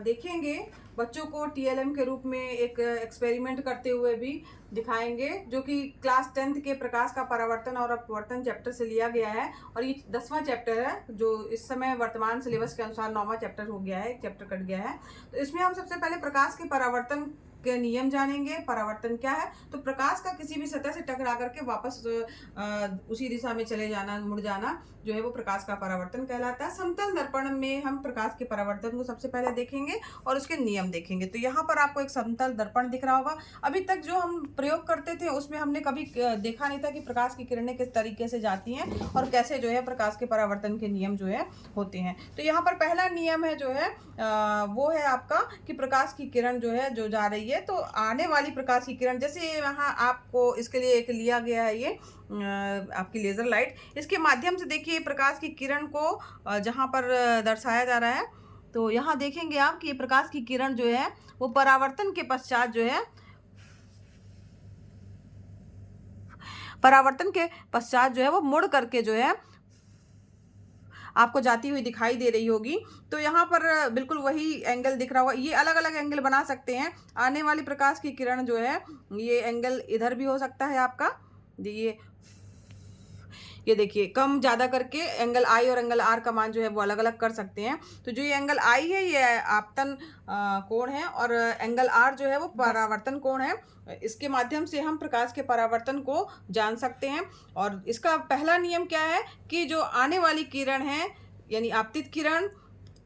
देखेंगे बच्चों को टीएलएम के रूप में एक एक्सपेरिमेंट करते हुए भी दिखाएंगे, जो कि क्लास 10th के प्रकाश का परावर्तन और अपवर्तन चैप्टर से लिया गया है। और ये 10वां चैप्टर है, जो इस समय वर्तमान सिलेबस के अनुसार 9वां चैप्टर हो गया है, एक चैप्टर कट गया है। तो इसमें हम सबसे पहले प्रकाश के परावर्तन के नियम जानेंगे। परावर्तन क्या है? तो प्रकाश का किसी भी सतह से टकरा करके वापस उसी दिशा में चले जाना, मुड़ जाना, जो है वो प्रकाश का परावर्तन कहलाता है। समतल दर्पण में हम प्रकाश के परावर्तन को सबसे पहले देखेंगे और उसके नियम देखेंगे। तो यहाँ पर आपको एक समतल दर्पण दिख रहा होगा। अभी तक जो हम प्रयोग करते थे उसमें हमने कभी देखा नहीं था कि प्रकाश की किरणें किस तरीके से जाती हैं और कैसे जो है प्रकाश के परावर्तन के नियम जो है होते हैं। तो यहाँ पर पहला नियम है जो है वो है आपका कि प्रकाश की किरण जो है जो जा रही है, तो आने वाली प्रकाश की किरण, जैसे यहाँ आपको इसके लिए एक लिया गया है ये आपकी लेज़र लाइट, इसके माध्यम से देखिए प्रकाश की किरण को जहाँ पर दर्शाया जा रहा है। तो यहाँ देखेंगे आप कि प्रकाश की किरण जो है वो परावर्तन के पश्चात जो है वो मुड़ करके जो है आपको जाती हुई दिखाई दे रही होगी। तो यहाँ पर बिल्कुल वही एंगल दिख रहा होगा। ये अलग अलग एंगल बना सकते हैं। आने वाली प्रकाश की किरण जो है ये एंगल इधर भी हो सकता है आपका, ये देखिए कम ज़्यादा करके एंगल आई और एंगल आर का मान जो है वो अलग अलग कर सकते हैं। तो जो ये एंगल आई है ये आपतन कोण है और एंगल आर जो है वो परावर्तन कोण है। इसके माध्यम से हम प्रकाश के परावर्तन को जान सकते हैं। और इसका पहला नियम क्या है कि जो आने वाली किरण है, यानी आपतित किरण,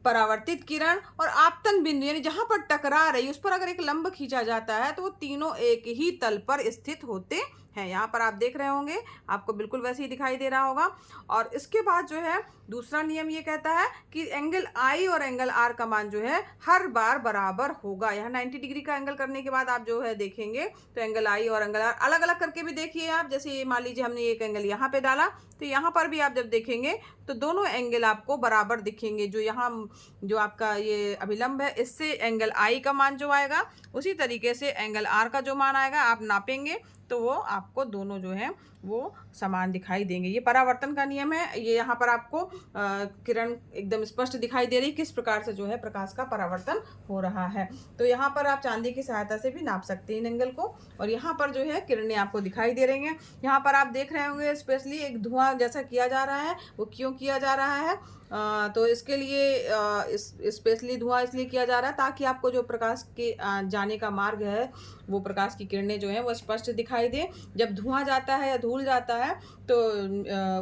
परावर्तित किरण और आपतन बिंदु, यानी जहां पर टकरा रही उस पर अगर एक लंब खींचा जाता है तो वो तीनों एक ही तल पर स्थित होते हैं। यहाँ पर आप देख रहे होंगे, आपको बिल्कुल वैसे ही दिखाई दे रहा होगा। और इसके बाद जो है दूसरा नियम ये कहता है कि एंगल आई और एंगल आर का मान जो है हर बार बराबर होगा। यहाँ 90 डिग्री का एंगल करने के बाद आप जो है देखेंगे तो एंगल आई और एंगल आर अलग अलग करके भी देखिए आप। जैसे मान लीजिए हमने एक एंगल यहाँ पे डाला, तो यहाँ पर भी आप जब देखेंगे तो दोनों एंगल आपको बराबर दिखेंगे। जो यहाँ जो आपका ये अभिलंब है, इससे एंगल आई का मान जो आएगा उसी तरीके से एंगल आर का जो मान आएगा आप नापेंगे तो वो आपको दोनों जो है वो समान दिखाई देंगे। ये परावर्तन का नियम है। ये यहाँ पर आपको किरण एकदम स्पष्ट दिखाई दे रही किस प्रकार से जो है प्रकाश का परावर्तन हो रहा है। तो यहाँ पर आप चांदी की सहायता से भी नाप सकते हैं इन एंगल को। और यहाँ पर जो है किरणें आपको दिखाई दे रही हैं। यहाँ पर आप देख रहे होंगे स्पेशली एक धुआं जैसा किया जा रहा है। वो क्यों किया जा रहा है? तो इसके लिए स्पेशली धुआं इसलिए किया जा रहा है ताकि आपको जो प्रकाश के जाने का मार्ग है, वो प्रकाश की किरणें जो हैं वो स्पष्ट दिखाई दे। जब धुआं जाता है या धूल जाता है तो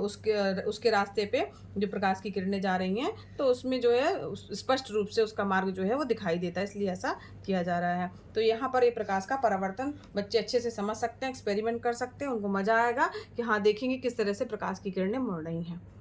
उसके रास्ते पे जो प्रकाश की किरणें जा रही हैं तो उसमें जो है स्पष्ट रूप से उसका मार्ग जो है वो दिखाई देता है, इसलिए ऐसा किया जा रहा है। तो यहाँ पर ये प्रकाश का परावर्तन बच्चे अच्छे से समझ सकते हैं, एक्सपेरिमेंट कर सकते हैं, उनको मजा आएगा कि हाँ देखेंगे किस तरह से प्रकाश की किरणें मुड़ रही हैं।